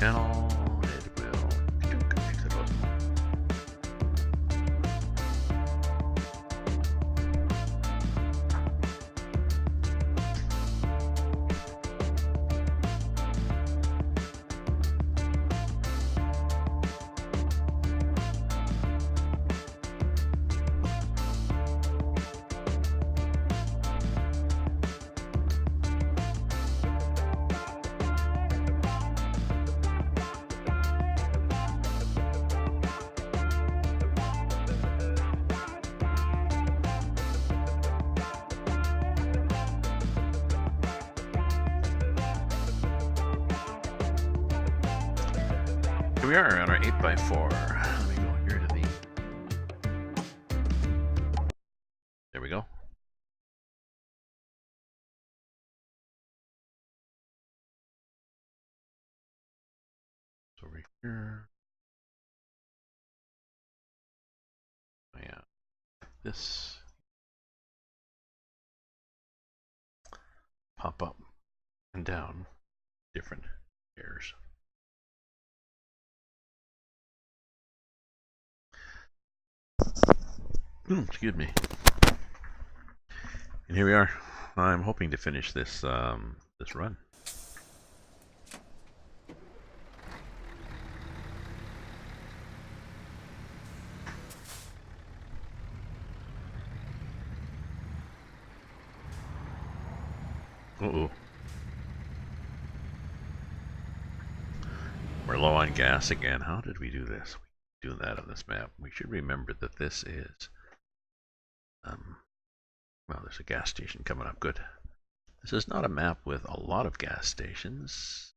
channel, it will exit Osmo. Here we are on our 8x4. Let me go here to the... There we go. It's over here. Oh yeah. This... Pop up and down different pairs. Excuse me. And here we are. I'm hoping to finish this this run. Uh-oh. We're low on gas again. How did we do this? We do that on this map. We should remember that this is well, there's a gas station coming up. Good. This is not a map with a lot of gas stations,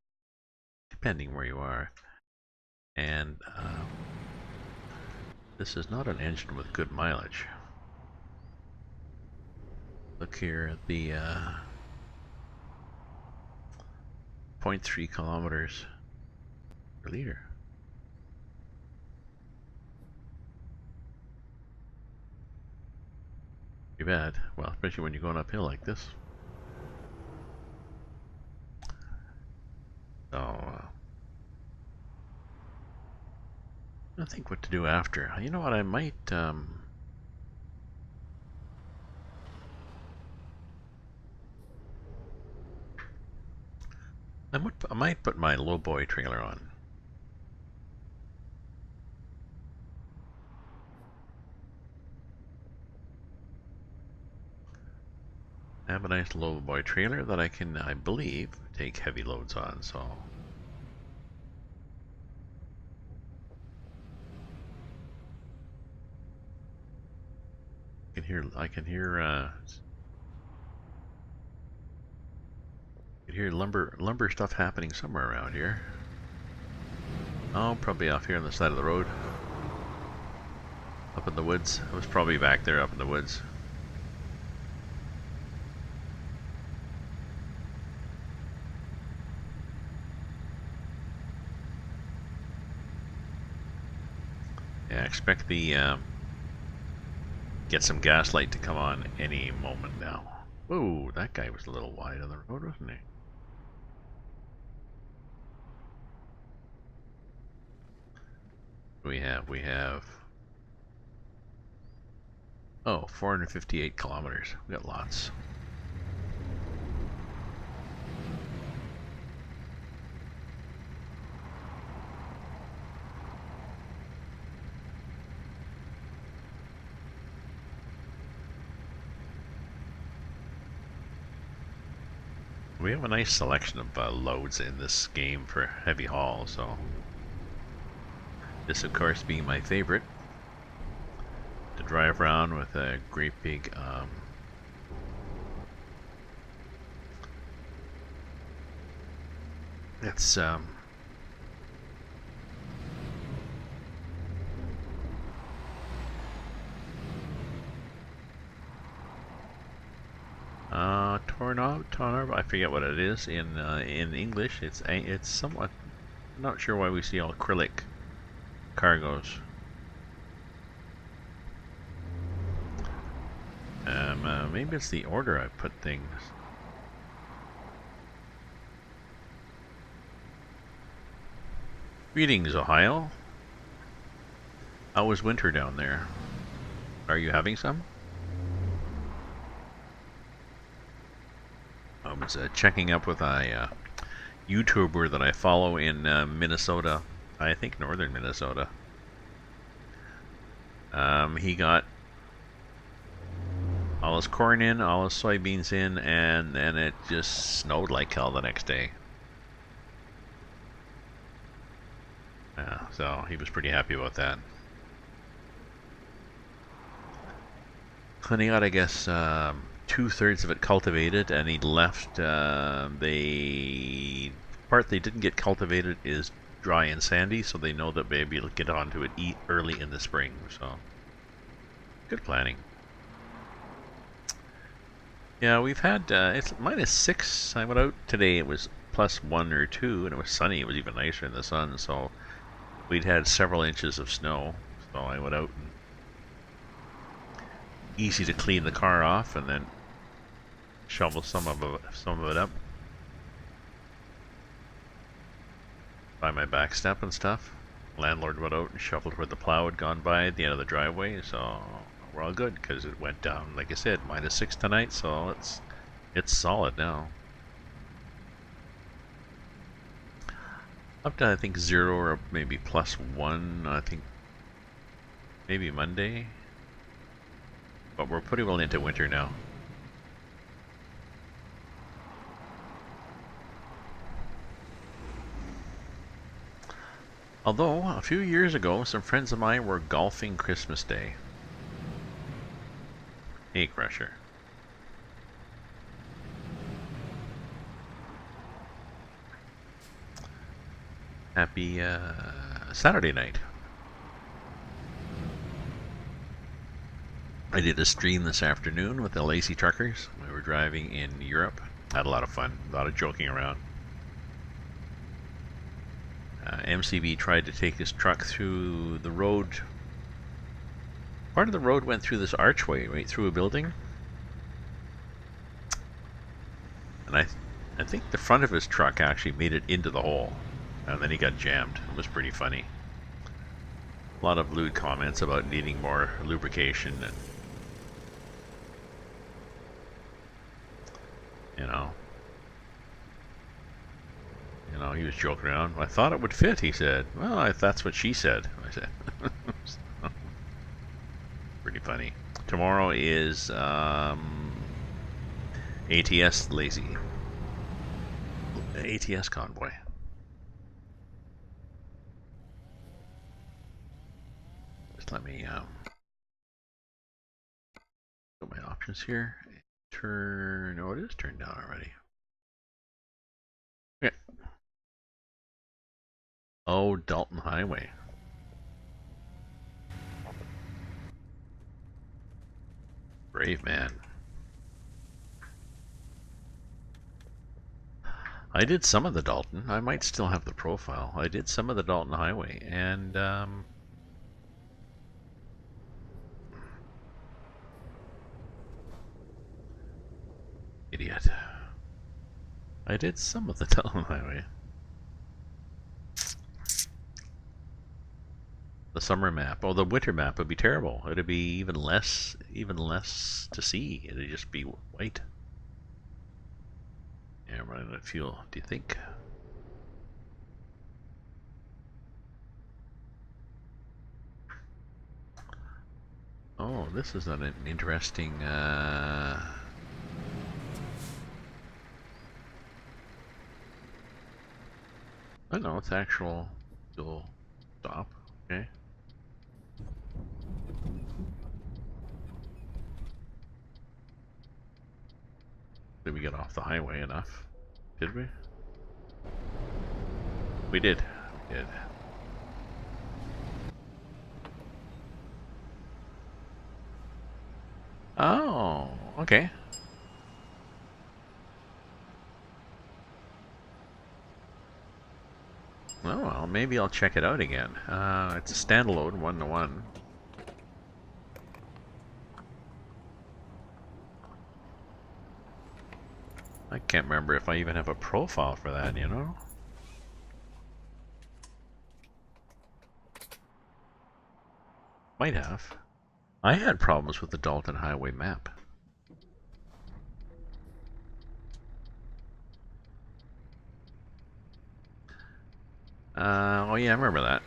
depending where you are. And this is not an engine with good mileage. Look here at the 0.3 kilometers per liter. Pretty bad. Well, especially when you're going uphill like this. So, I think what to do after. You know what? I might. I might put my lowboy trailer on. I have a nice lowboy trailer that I can, I believe, take heavy loads on, so. I can hear lumber stuff happening somewhere around here. Oh, probably off here on the side of the road. Up in the woods. It was probably back there up in the woods. Yeah, I expect the get some gaslight to come on any moment now. Whoa, that guy was a little wide on the road, wasn't he? We have oh, 458 kilometers. We got lots. We have a nice selection of loads in this game for heavy haul, so this of course being my favorite, to drive around with a great big it's tornado, I forget what it is in English. It's somewhat, I'm not sure why we see all acrylic cargos. Maybe it's the order I put things. Greetings, Ohio. How was winter down there? Are you having some? I was checking up with a YouTuber that I follow in Minnesota. I think northern Minnesota. He got all his corn in, all his soybeans in, and then it just snowed like hell the next day. So he was pretty happy about that. And he got, I guess, 2/3 of it cultivated, and he left the part they didn't get cultivated is dry and sandy, so they know that maybe they'll get onto it early in the spring. So good planning. Yeah, we've had it's -6. I went out today. It was +1 or 2, and it was sunny. It was even nicer in the sun. So we'd had several inches of snow. So I went out and easy to clean the car off, and then shovel some of it up by my back step and stuff. Landlord went out and shoveled where the plow had gone by at the end of the driveway, so we're all good because it went down, like I said, -6 tonight, so it's solid now. Up to I think 0 or maybe +1. I think maybe Monday, but we're pretty well into winter now. Although, a few years ago, some friends of mine were golfing Christmas Day. Hey, Crusher. Happy Saturday night. I did a stream this afternoon with the Lazy Truckers. We were driving in Europe. Had a lot of fun, a lot of joking around. MCB tried to take his truck through the road. Part of the road went through this archway, right through a building. And I think the front of his truck actually made it into the hole. And then he got jammed. It was pretty funny. A lot of lewd comments about needing more lubrication and, you know, he was joking around. I thought it would fit, he said. Well, that's what she said. I said. Pretty funny. Tomorrow is ATS Lazy. ATS convoy. Just let me go my options here. Turn. Oh, it is turned down already. Okay. Oh, Dalton Highway. Brave man. I did some of the Dalton. I might still have the profile. I did some of the Dalton Highway, and idiot. I did some of the Dalton Highway. The summer map. Oh, the winter map would be terrible. It'd be even less to see. It'd just be white. Yeah, I'm running out of fuel. Do you think? Oh, this is an interesting. I know it's actual dual stop. Okay. Did we get off the highway enough? Did we? We did. We did. Oh, okay. Oh, well, maybe I'll check it out again. It's a standalone 1-to-1. I can't remember if I even have a profile for that, you know? Might have. I had problems with the Dalton Highway map. Oh yeah, I remember that.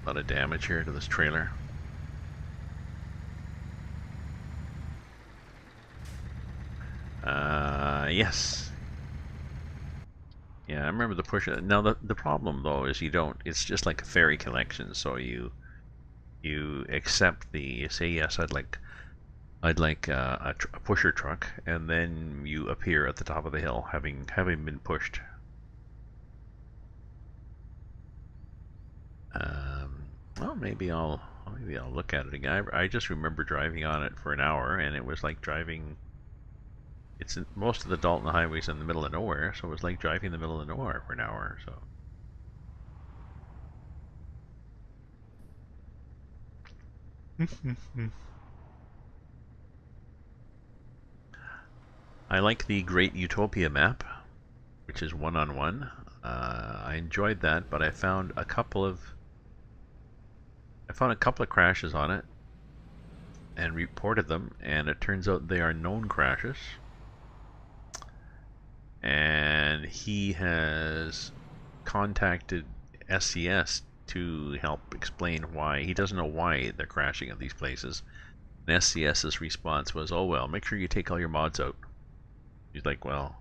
A lot of damage here to this trailer. Yes. Yeah, I remember the push. Now the problem though is you don't. It's just like a ferry collection. So you accept the. You say yes. I'd like a pusher truck, and then you appear at the top of the hill, having been pushed. Well, maybe I'll look at it again. I just remember driving on it for an hour, and it was like driving. It's in, most of the Dalton highways in the middle of nowhere, so it was like driving in the middle of nowhere for an hour. So. I like the Great Utopia map, which is one-on-one. I enjoyed that, but I found a couple of crashes on it and reported them, and it turns out they are known crashes. And he has contacted SCS to help explain why. He doesn't know why they're crashing at these places. And SCS's response was, "Oh well, make sure you take all your mods out." He's like, "Well,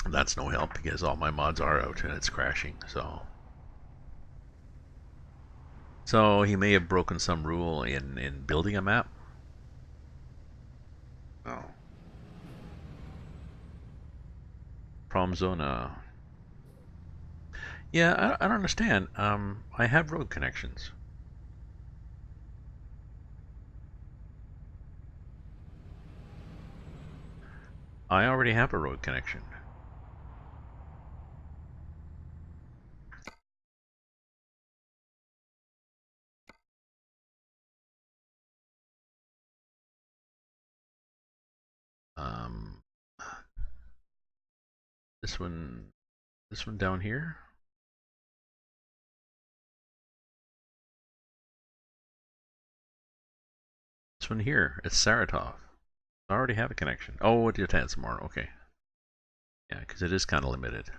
that's no help because all my mods are out and it's crashing." So he may have broken some rule in building a map. Oh. Problem zone. Yeah, I don't understand. I have road connections. I already have a road connection. Um, this one, this one down here. This one here. It's Saratov. I already have a connection. Oh, it did add some more. Okay. Yeah, because it is kind of limited.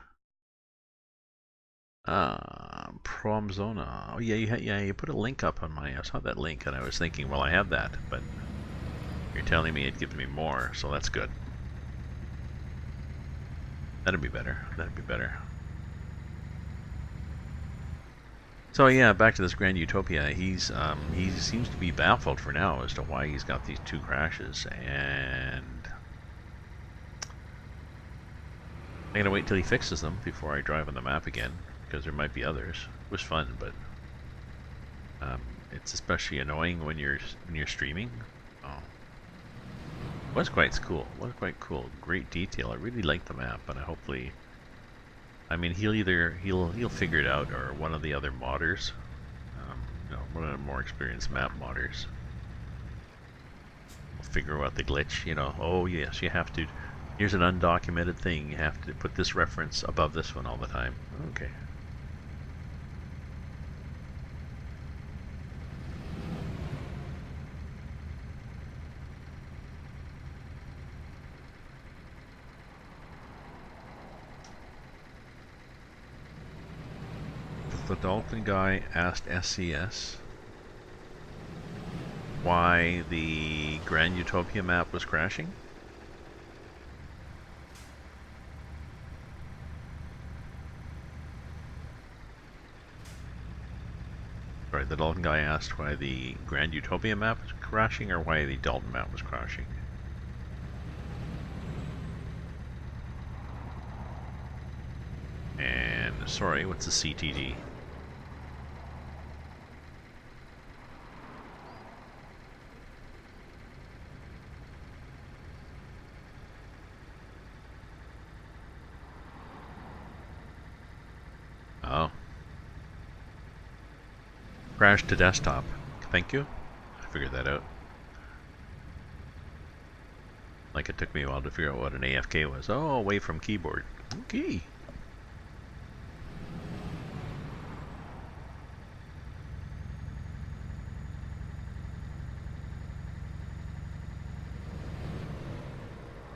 Promzona. Oh yeah, you put a link up on my. I saw that link and I was thinking, well, I have that, but you're telling me it gives me more, so that's good. That'd be better. That'd be better. So yeah, back to this Grand Utopia. He seems to be baffled for now as to why he's got these two crashes, and I'm gonna wait till he fixes them before I drive on the map again, because there might be others. It was fun, but um, it's especially annoying when you're streaming. Oh, it was quite cool. It was quite cool. Great detail. I really liked the map, and I mean, he'll figure it out, or one of the other modders, one of the more experienced map modders, will figure out the glitch. Oh yes, you have to. Here's an undocumented thing. You have to put this reference above this one all the time. Okay. The Dalton guy asked SCS why the Grand Utopia map was crashing. Sorry, the Dalton guy asked why the Grand Utopia map was crashing, or why the Dalton map was crashing. And sorry, what's the CTD? Oh, Crash to desktop. Thank you. I figured that out. Like it took me a while to figure out what an AFK was. Oh, away from keyboard. Okay.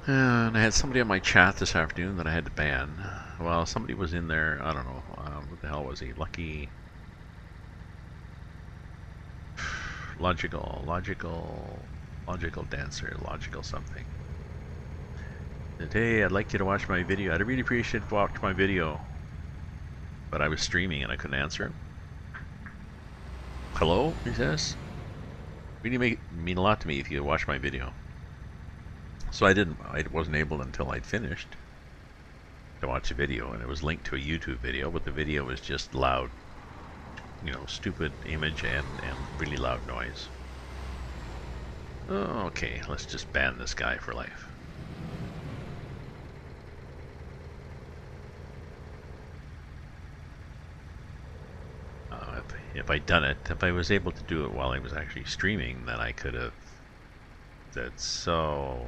And I had somebody on my chat this afternoon that I had to ban. Well, somebody was in there, I don't know, what the hell was he? Lucky... Logical dancer, logical something. Hey, I'd like you to watch my video. I'd really appreciate if you watched my video. But I was streaming and I couldn't answer him. Hello, he says. Really mean a lot to me if you watch my video. So I wasn't able until I'd finished to watch the video, and it was linked to a YouTube video, but the video was just loud, you know, stupid image and really loud noise. Oh, okay, let's just ban this guy for life. If I'd done it, if I was able to do it while I was actually streaming, then I could have said so.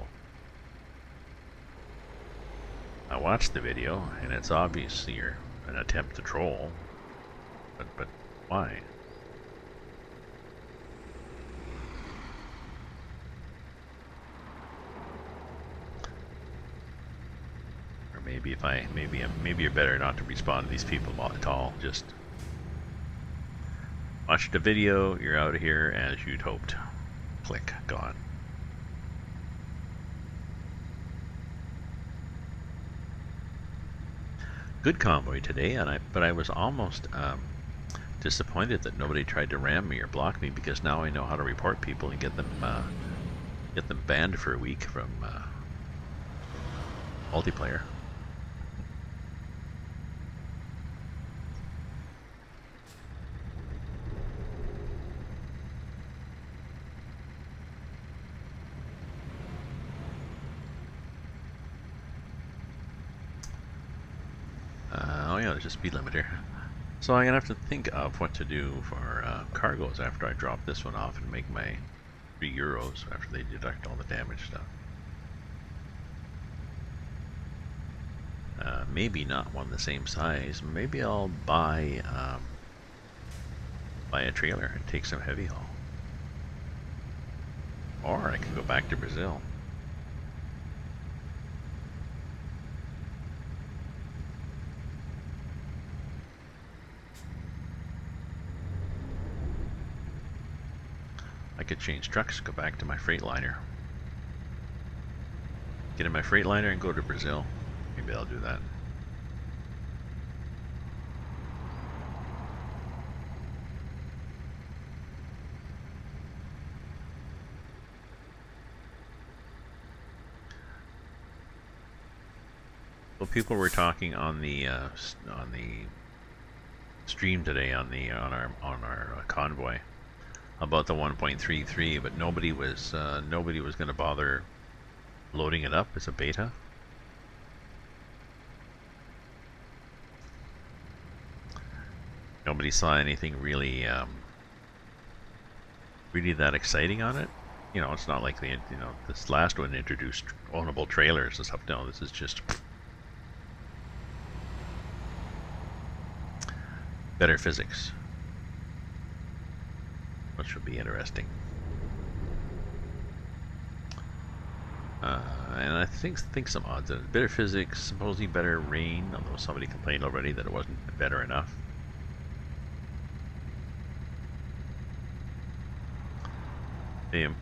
I watched the video, and it's obviously an attempt to troll, but why? Or maybe maybe you're better not to respond to these people at all. Just watch the video. You're out of here as you'd hoped. Click, gone. Good convoy today, but I was almost disappointed that nobody tried to ram me or block me, because now I know how to report people and get them banned for a week from multiplayer. Oh yeah, there's a speed limiter. So I'm gonna have to think of what to do for cargoes after I drop this one off and make my €3 after they deduct all the damage stuff. Maybe not one the same size. Maybe I'll buy a trailer and take some heavy haul. Or I could go back to Brazil. I could change trucks, go back to my Freightliner. Get in my Freightliner and go to Brazil. Maybe I'll do that. Well, people were talking on the stream today on our convoy about the 1.33, but nobody was going to bother loading it up as a beta. Nobody saw anything really that exciting on it. You know, it's not like this last one introduced ownable trailers and stuff. No, this is just better physics, which will be interesting. And I think some odds. Better physics, supposedly better rain, although somebody complained already that it wasn't better enough. Damn.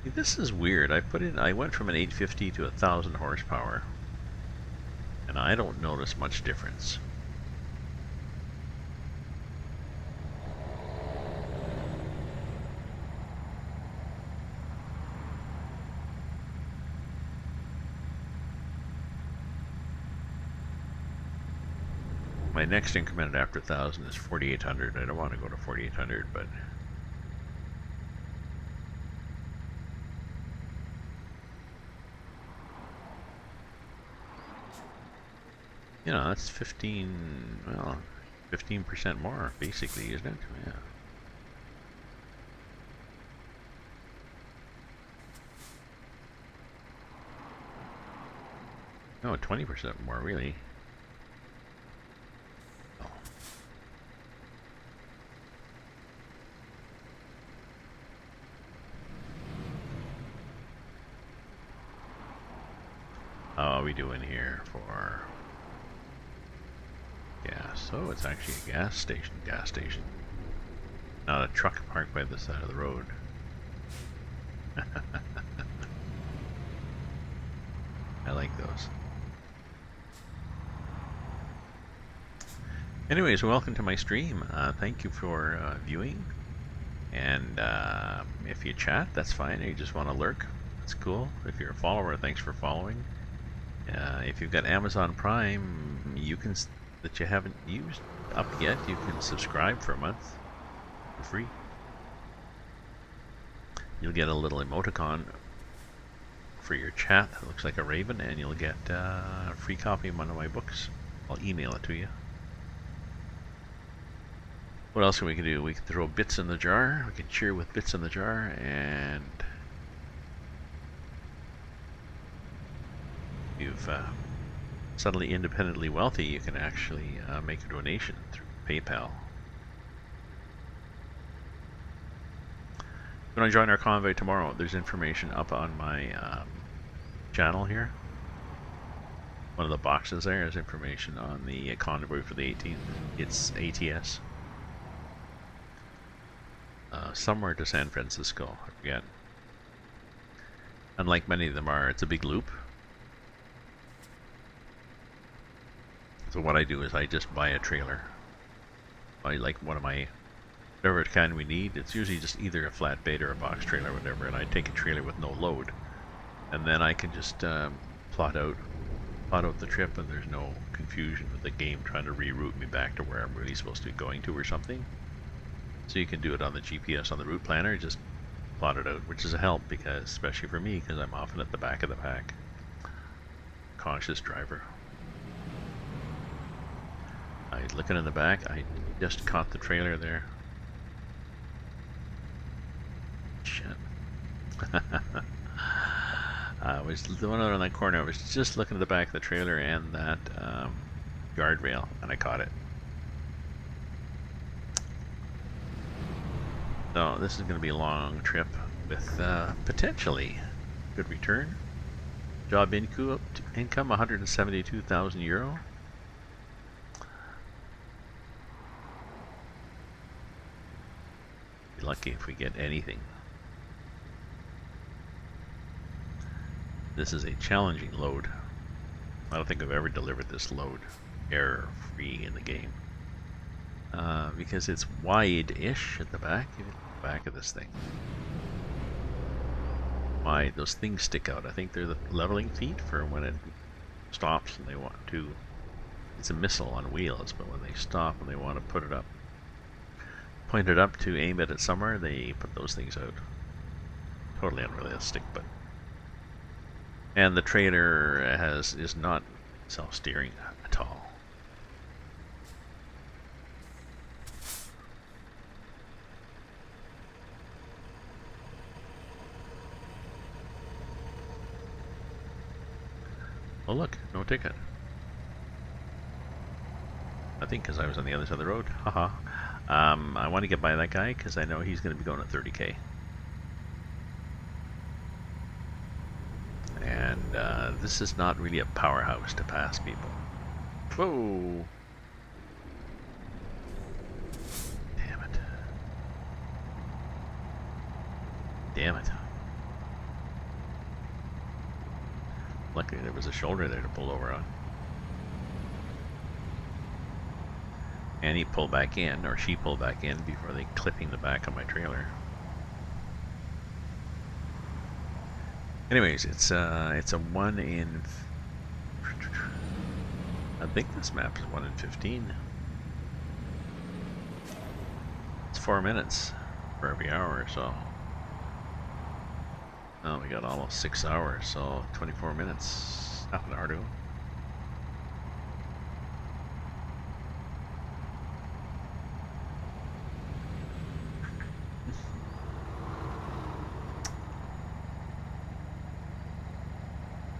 This is weird. I went from an 850 to 1,000 horsepower, and I don't notice much difference. My next increment after 1,000 is 4,800. I don't want to go to 4,800, but you know, that's 15. Well, 15% more, basically, isn't it? Yeah. No, 20% more, really. Oh. How are we doing here for gas? Oh, it's actually a gas station. Gas station. Not a truck parked by the side of the road. I like those. Anyways, welcome to my stream. Thank you for viewing. And if you chat, that's fine. You just want to lurk, that's cool. If you're a follower, thanks for following. If you've got Amazon Prime, you can that you haven't used up yet, you can subscribe for a month for free. You'll get a little emoticon for your chat that looks like a raven, and you'll get a free copy of one of my books. I'll email it to you. What else can we do? We can throw bits in the jar. We can cheer with bits in the jar, and you've suddenly independently wealthy. You can actually make a donation through PayPal. If you want to join our convoy tomorrow, there's information up on my channel here. One of the boxes there is information on the convoy for the 18th. It's ATS. Somewhere to San Francisco, I forget. Unlike many of them are, it's a big loop. So what I do is I just buy a trailer. I like one of my, whatever kind we need. It's usually just either a flatbed or a box trailer or whatever, and I take a trailer with no load. And then I can just plot out the trip, and there's no confusion with the game trying to reroute me back to where I'm really supposed to be going to or something. So you can do it on the GPS on the route planner, just plot it out, which is a help, because especially for me, because I'm often at the back of the pack. Cautious driver. I was looking in the back, I just caught the trailer there. Shit. I was the one out on that corner, I was just looking at the back of the trailer and that guardrail, and I caught it. So this is going to be a long trip with potentially good return. Job income 172,000 euro. Be lucky if we get anything. This is a challenging load. I don't think I've ever delivered this load error-free in the game. Because it's wide-ish at the back of this thing. Those things stick out. I think they're the leveling feet for when it stops and they want to. It's a missile on wheels, but when they stop and they want to put it up, point it up to aim it at somewhere, they put those things out. Totally unrealistic, but. And the trailer is not self-steering at all. Oh look, no ticket. I think because I was on the other side of the road. Haha. I want to get by that guy because I know he's going to be going at 30k. And this is not really a powerhouse to pass people. Whoa! Damn it. Damn it. Luckily there was a shoulder there to pull over on. And he pulled back in, or she pulled back in before they clipping the back of my trailer. Anyways, it's a 1 in... I think this map is 1 in 15. It's 4 minutes for every hour, so... Oh, we got almost 6 hours, so 24 minutes. Half an hour to go.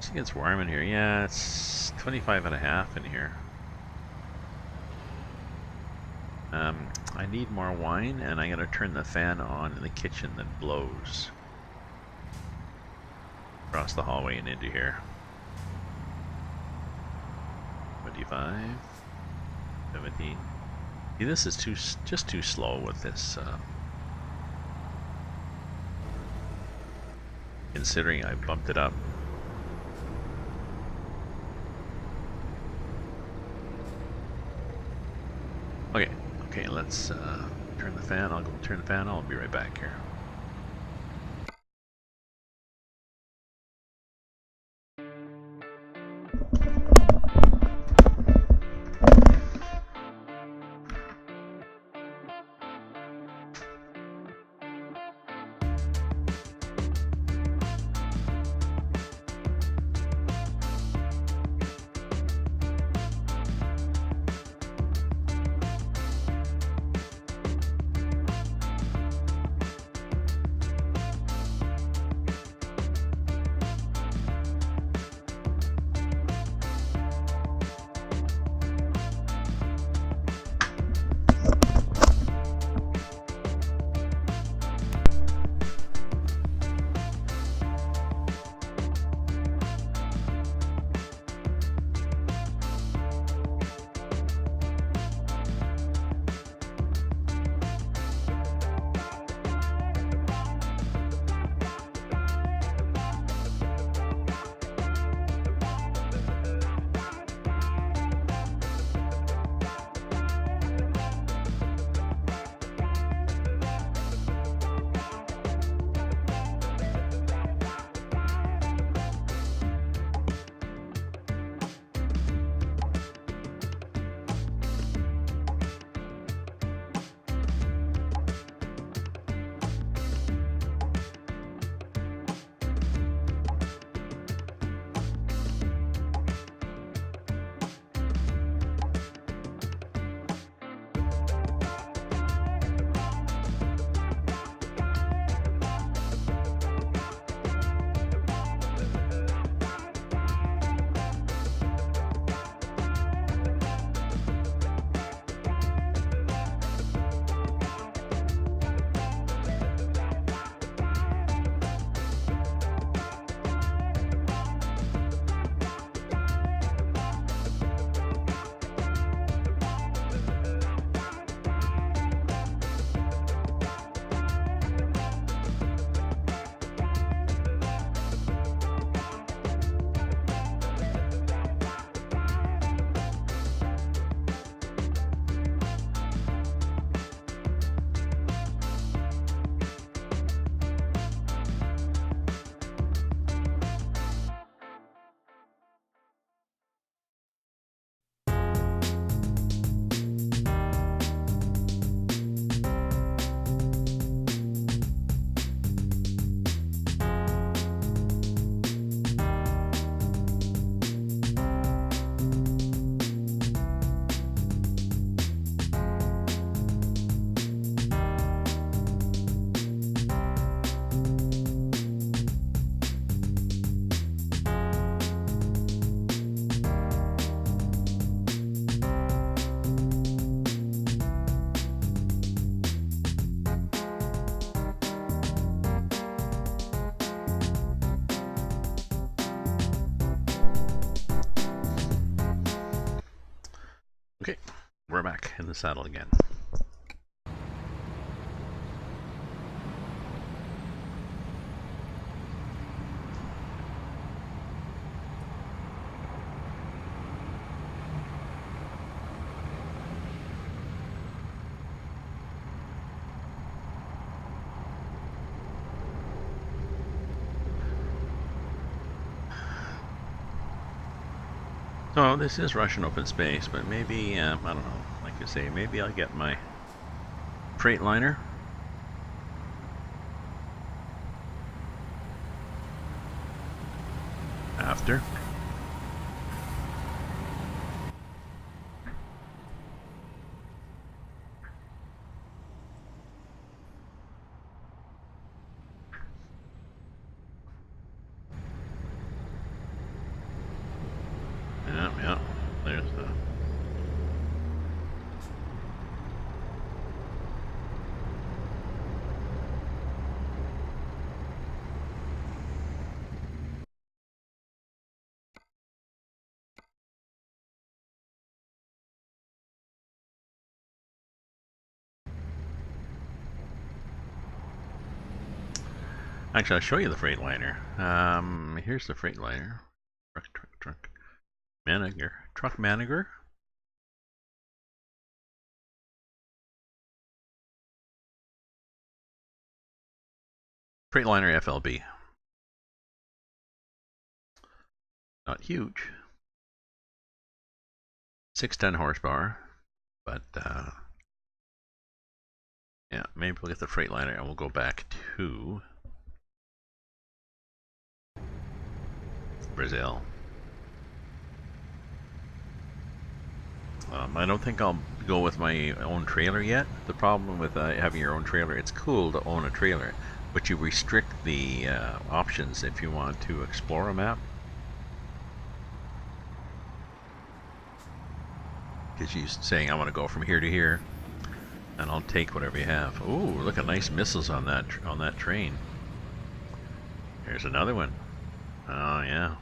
It gets warm in here. Yeah, it's 25.5 in here. I need more wine, and I gotta turn the fan on in the kitchen that blows across the hallway and into here. 25, 17. See, this is just too slow with this. Considering I bumped it up. Okay, let's turn the fan. I'll go turn the fan. I'll be right back here. Okay, we're back in the saddle again. So this is Russian open space, but maybe, I don't know, like I say, maybe I'll get my Freightliner. After. Actually, I'll show you the Freightliner. Here's the Freightliner. Truck manager. Truck manager. Freightliner FLB. Not huge. 610 horsepower, but yeah, maybe we'll get the Freightliner and we'll go back to Brazil. I don't think I'll go with my own trailer yet. The problem with having your own trailer, it's cool to own a trailer, but you restrict the options if you want to explore a map. Because you're saying, I want to go from here to here, and I'll take whatever you have. Ooh, look at nice missiles on that train. Here's another one. Oh yeah.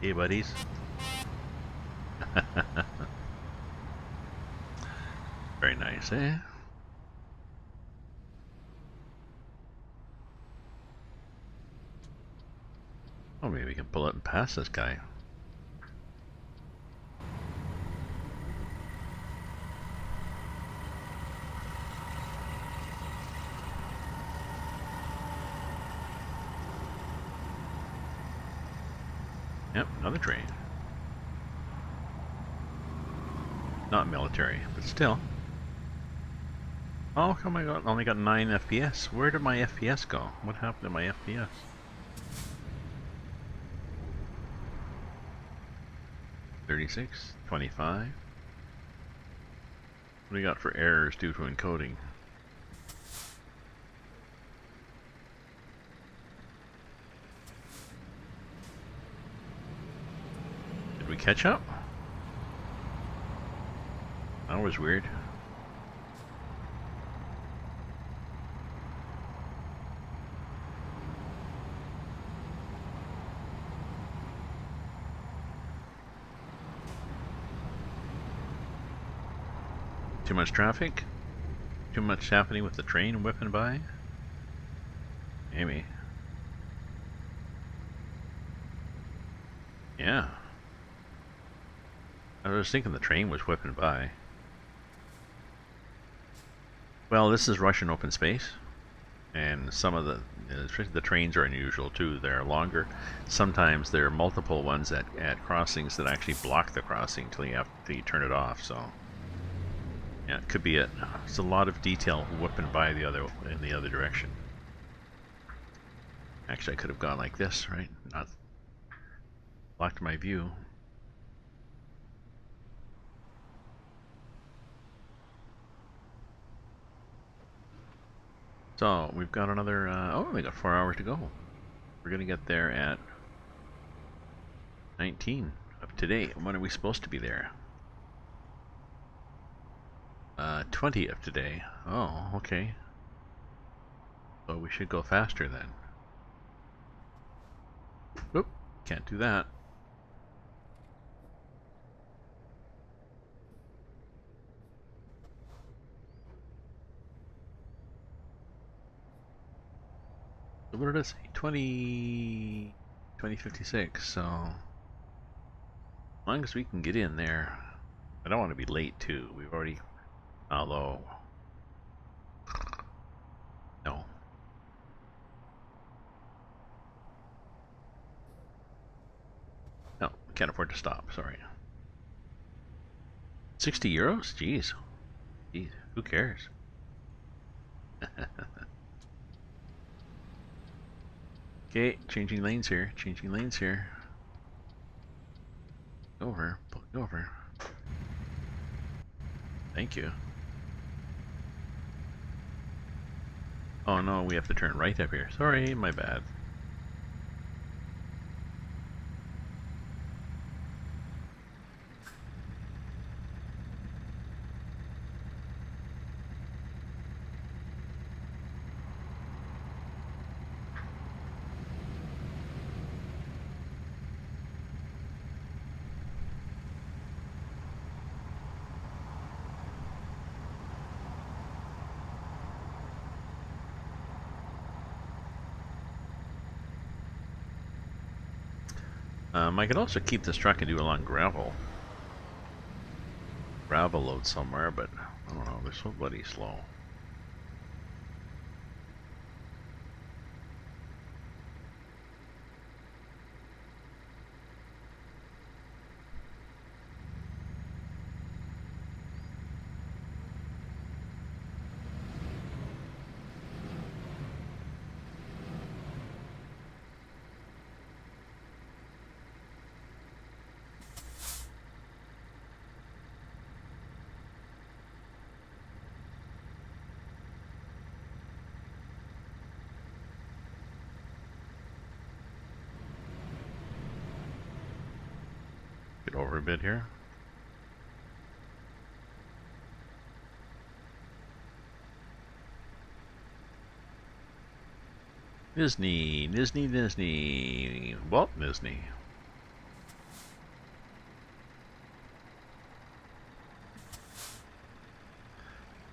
Hey buddies. Very nice, eh? Oh, maybe we can pull it and pass this guy. Yep, another train. Not military, but still. Oh, come on, I only got 9 FPS. Where did my FPS go? What happened to my FPS? $36, 25. What do we got for errors due to encoding? Did we catch up? That was weird. Too much traffic? Too much happening with the train whipping by? Maybe. Yeah. I was thinking the train was whipping by. Well, this is Russian open space, and some of the trains are unusual too. They're longer. Sometimes there are multiple ones at crossings that actually block the crossing till you turn it off. So yeah, it could be it. It's a lot of detail whipping by in the other direction. Actually, I could have gone like this, right? Not blocked my view. So we've got another. Oh, we got 4 hours to go. We're gonna get there at 19 of today. When are we supposed to be there? 20 of today. Oh, okay. So we should go faster then. Oop, can't do that. So what did it say? 2056, so as long as we can get in there. I don't want to be late too. We've already, although, no. No, can't afford to stop, sorry. 60 euros? Jeez. Jeez, who cares? Okay, changing lanes here, changing lanes here. Over, pulling over. Thank you. Oh no, we have to turn right up here. Sorry, my bad. I could also keep this truck and do a long gravel load somewhere, but I don't know, they're so bloody slow. Get over a bit here. Disney. Walt Disney.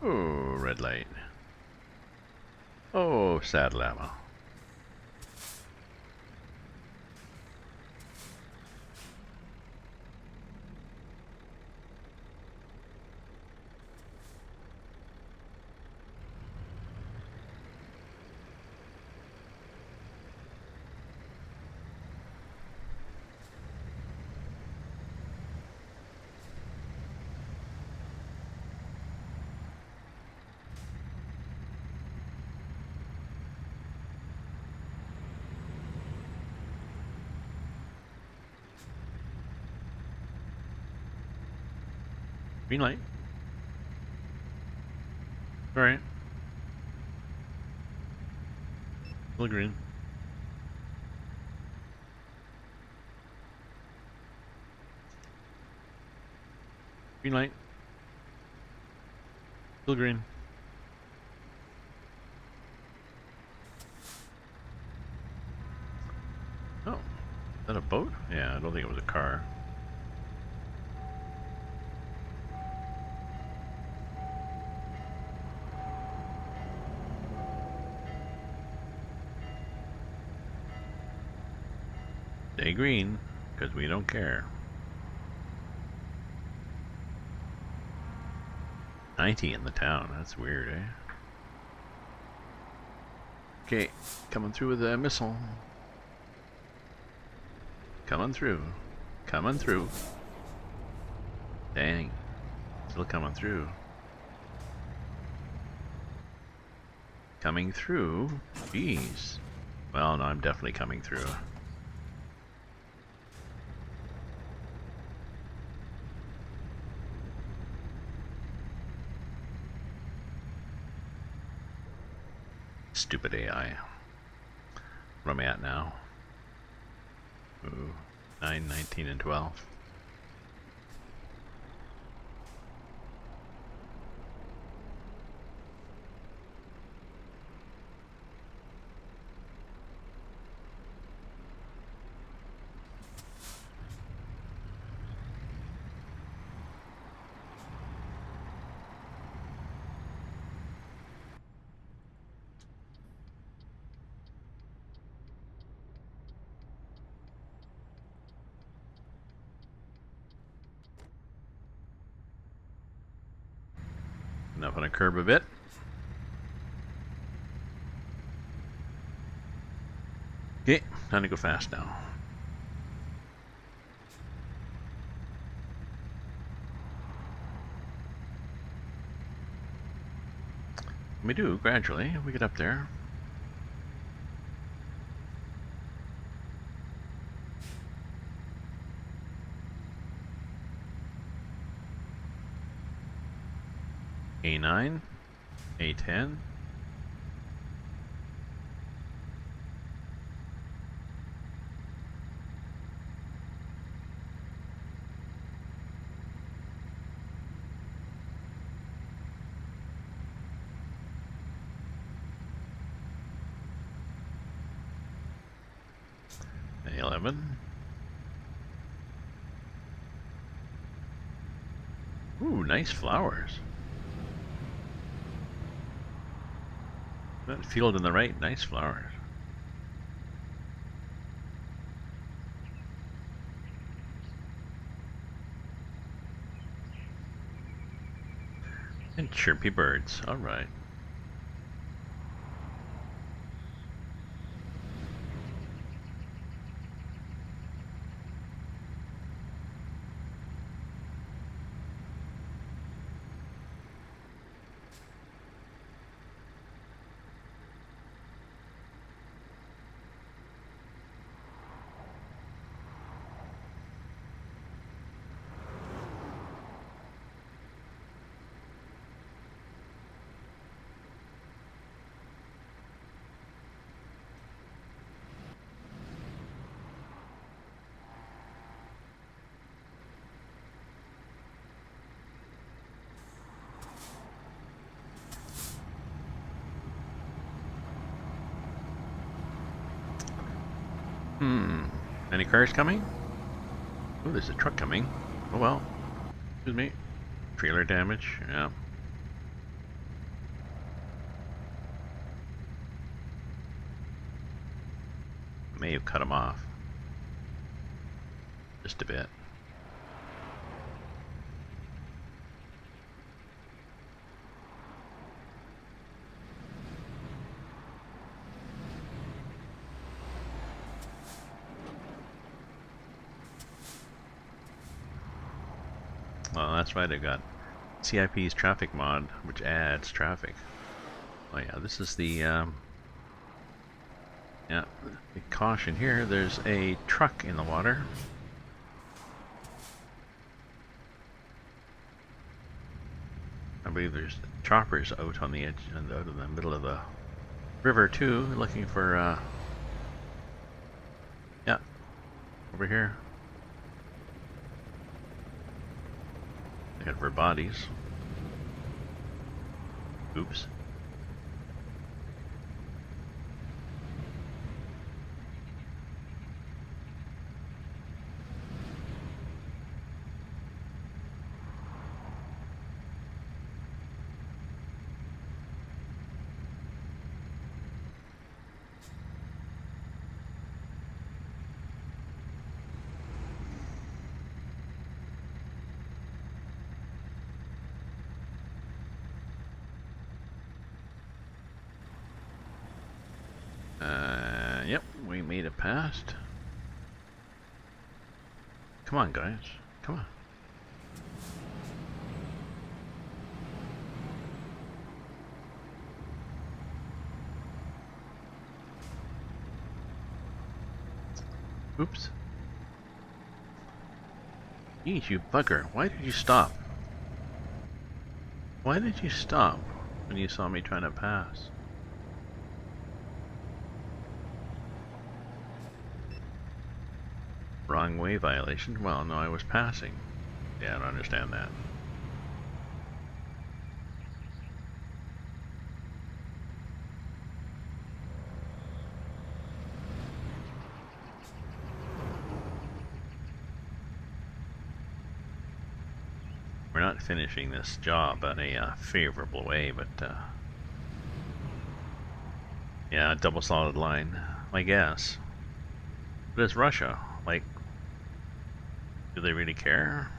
Oh, red light. Oh, sad llama. Green light. Alright. Still green. Green light. Still green. Oh. Is that a boat? Yeah, I don't think it was a car. Stay green, because we don't care. 90 in the town, that's weird, eh? Okay, coming through with a missile. Coming through. Coming through. Dang. Still coming through. Coming through? Jeez. Well, no, I'm definitely coming through. Stupid AI. What am I at now? Ooh, 9, 19, and 12. Enough on a curb a bit. Okay, time to go fast now. We do, gradually. We get up there. A9, A10. A11. Ooh, nice flowers. That field on the right, nice flowers. And chirpy birds. All right. Any cars coming? Oh, there's a truck coming. Oh well. Excuse me. Trailer damage. Yeah. May have cut him off. Just a bit. Well, that's right. I got CIP's traffic mod, which adds traffic. Oh yeah, this is the yeah. The caution here. There's a truck in the water. I believe there's choppers out on the edge and out of the middle of the river too, looking for yeah, over here. Looking for bodies. Oops. Yep, we made it past. Come on, guys. Come on. Oops. Jeez, you bugger. Why did you stop? Why did you stop when you saw me trying to pass? Wrong way violation? Well, no, I was passing. Yeah, I don't understand that. We're not finishing this job in a favorable way, but yeah, double solid line, I guess. But it's Russia. Like, do they really care?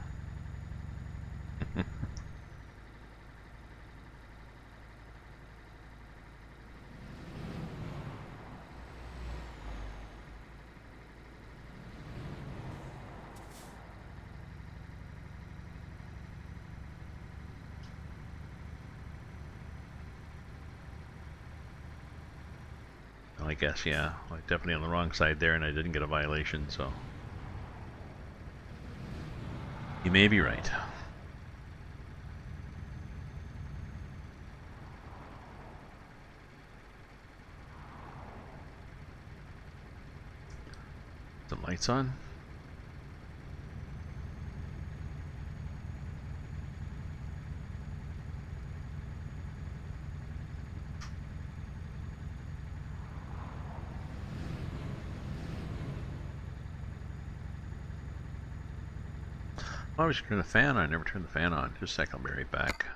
I guess, yeah. Like, definitely on the wrong side there, and I didn't get a violation, so. You may be right. Some lights on. I was turning the fan on. I never turned the fan on. Just a second, I'll be right back.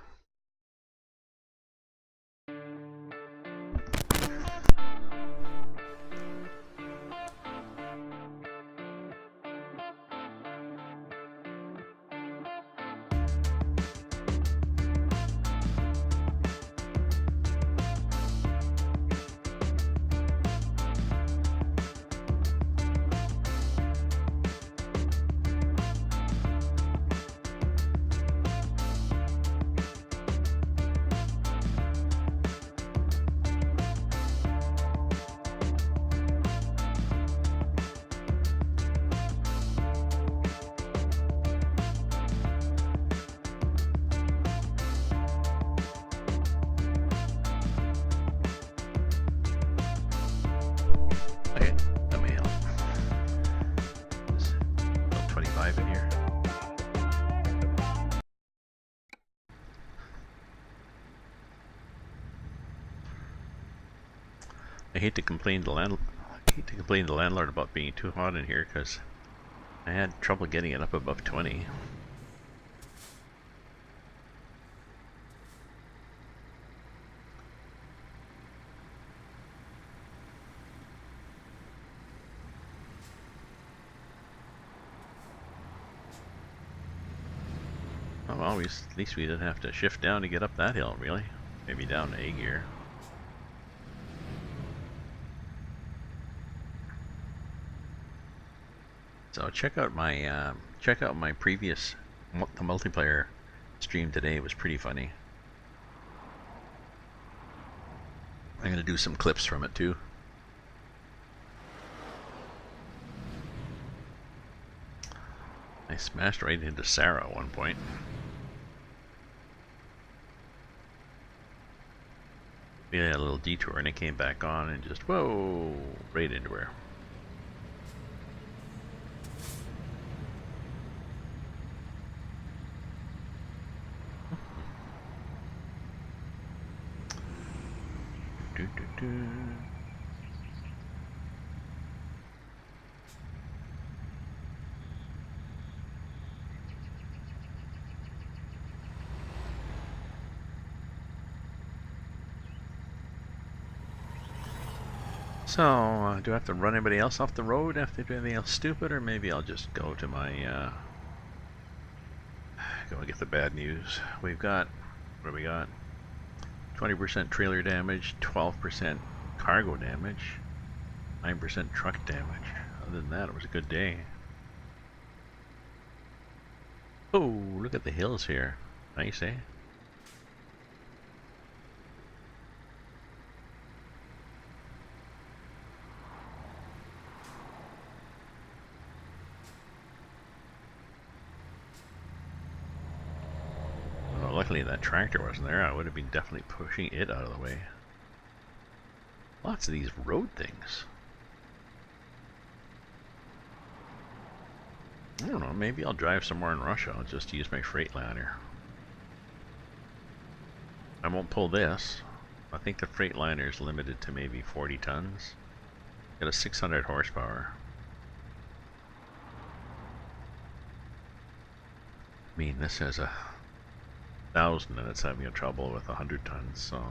5 in here. I hate to complain to the landlord about being too hot in here because I had trouble getting it up above 20. Oh well, at least we didn't have to shift down to get up that hill, really. Maybe down to A gear. So check out my previous the multiplayer stream today. It was pretty funny. I'm gonna do some clips from it too. I smashed right into Sarah at one point. We had a little detour and it came back on and just whoa, right into her. So, do I have to run anybody else off the road if they do anything else stupid, or maybe I'll just go to my, go and get the bad news. We've got, what do we got? 20% trailer damage, 12% cargo damage, 9% truck damage. Other than that, it was a good day. Oh, look at the hills here. Nice, eh? Luckily that tractor wasn't there. I would have been definitely pushing it out of the way. Lots of these road things. I don't know, maybe I'll drive somewhere in Russia. I'll just use my Freightliner. I won't pull this. I think the Freightliner is limited to maybe 40 tons. Got a 600 horsepower. I mean, this has a 1,000 and it's having trouble with 100 tons, so.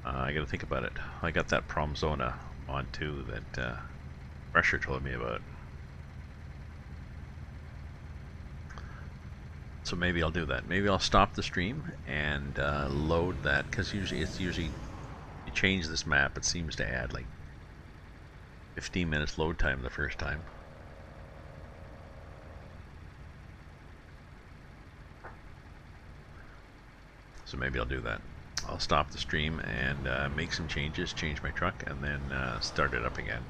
I gotta think about it. I got that Promzona on too that Pressure told me about. So maybe I'll do that. Maybe I'll stop the stream and load that, because usually you change this map, it seems to add like 15 minutes load time the first time. So maybe I'll do that. I'll stop the stream and make some changes, change my truck, and then start it up again.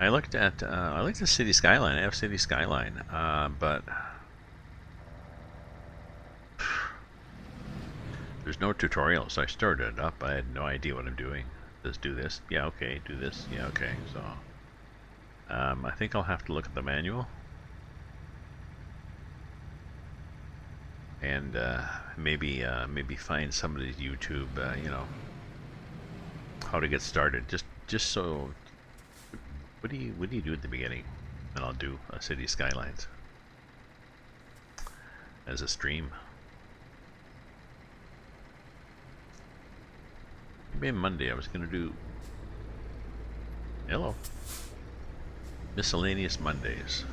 I looked at City Skyline. I have City Skyline, but there's no tutorial. So I started it up. I had no idea what I'm doing. Just do this. Yeah, okay. Do this. Yeah, okay. So I think I'll have to look at the manual and maybe find somebody's YouTube. You know, how to get started. Just so. What do you do at the beginning? And I'll do a City Skylines as a stream. Maybe Monday I was gonna do. Hello. Miscellaneous Mondays.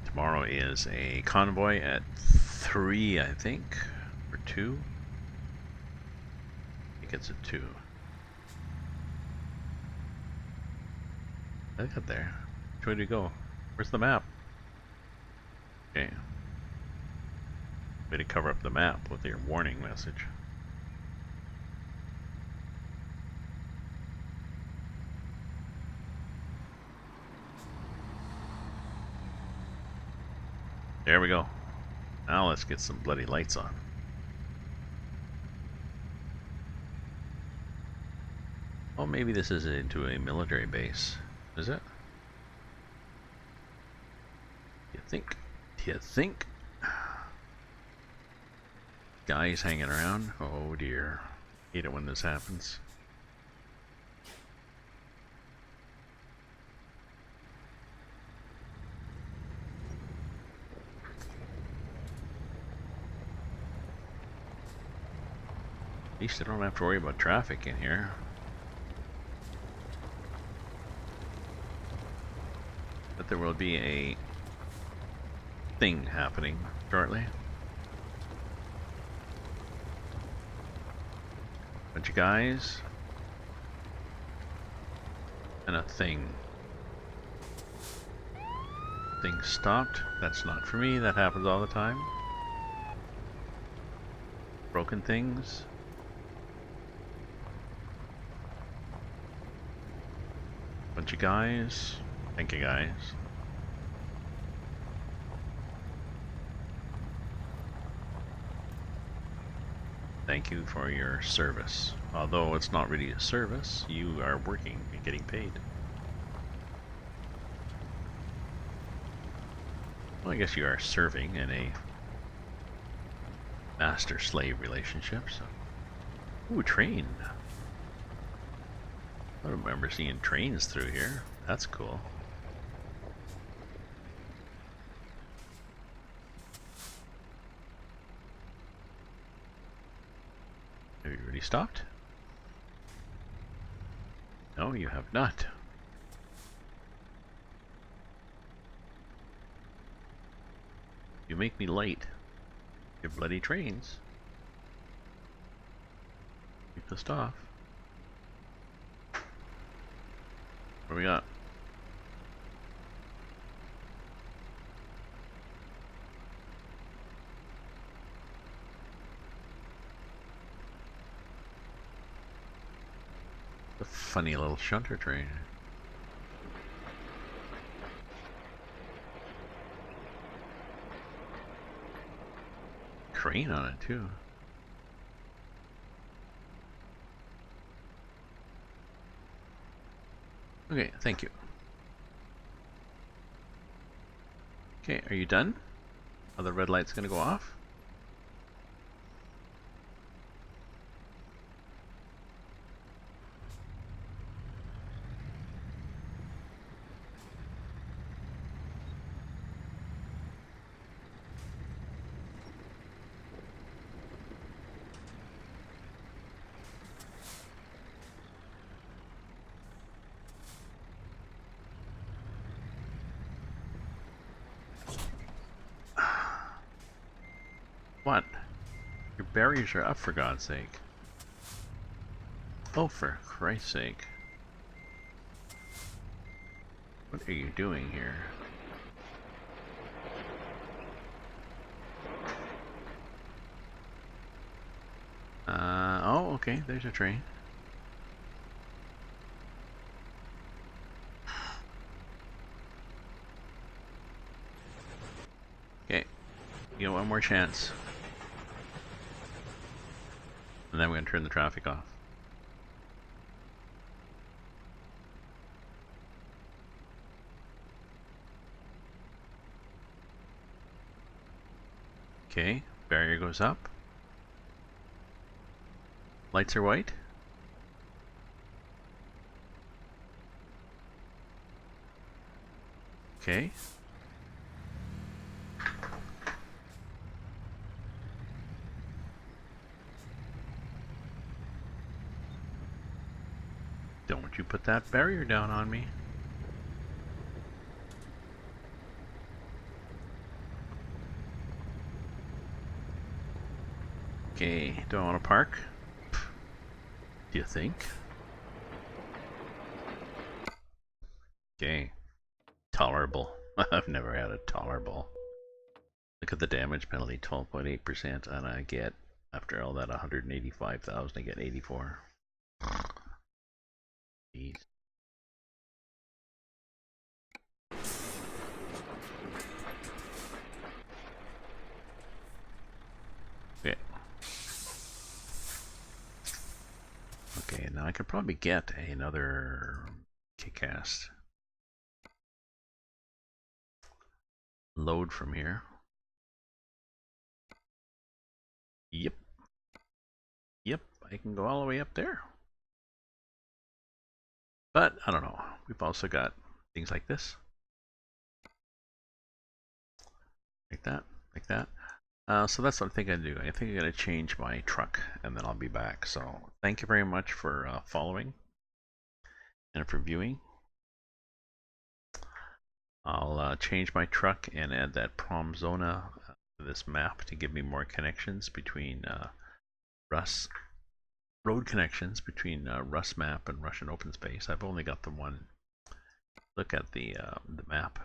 Tomorrow is a convoy at 3, I think, or 2. I think it's at 2. I got there. Which way do you go? Where's the map? Okay. Way to cover up the map with your warning message. There we go. Now let's get some bloody lights on. Oh, maybe this is into a military base. Is it? Do you think? Do you think? Guys hanging around? Oh dear. Hate it when this happens. At least I don't have to worry about traffic in here. But there will be a thing happening shortly. Bunch of guys. And a thing. Thing stopped. That's not for me. That happens all the time. Broken things. Bunch of guys. Thank you, guys. Thank you for your service. Although it's not really a service, you are working and getting paid. Well, I guess you are serving in a master-slave relationship, so... Ooh, train. I don't remember seeing trains through here. That's cool. Have you already stopped? No, you have not. You make me late. Your bloody trains. Keep pissed off. What do we got? A funny little shunter train. Crane on it too. Okay, thank you. Okay, are you done? Are the red lights gonna go off? What? Your barriers are up, for God's sake. Oh, for Christ's sake. What are you doing here? Oh, okay, there's a train. Okay, you get one more chance. And then we're going to turn the traffic off. Okay, barrier goes up. Lights are white. Okay, you put that barrier down on me. Okay, do I want to park? Do you think? Okay, tolerable. I've never had a tolerable. Look at the damage penalty, 12.8%, and I get, after all that 185,000, I get 84. Jeez. Okay. Okay, now I could probably get another kick-ass load from here. Yep. Yep, I can go all the way up there. But, I don't know. We've also got things like this. Like that, like that. So that's what I think I do. I think I'm going to change my truck, and then I'll be back. So thank you very much for following and for viewing. I'll change my truck and add that prom zona to this map to give me more connections between road connections between Rust map and Russian open space. I've only got the one. Look at the map.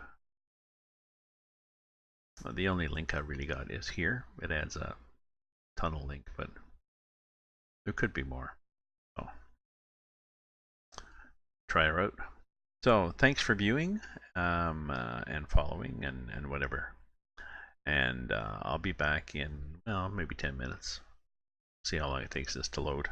The only link I really got is here. It adds a tunnel link, but there could be more. So try her out. So thanks for viewing and following and whatever. And I'll be back in, well, maybe 10 minutes. See how long it takes this to load.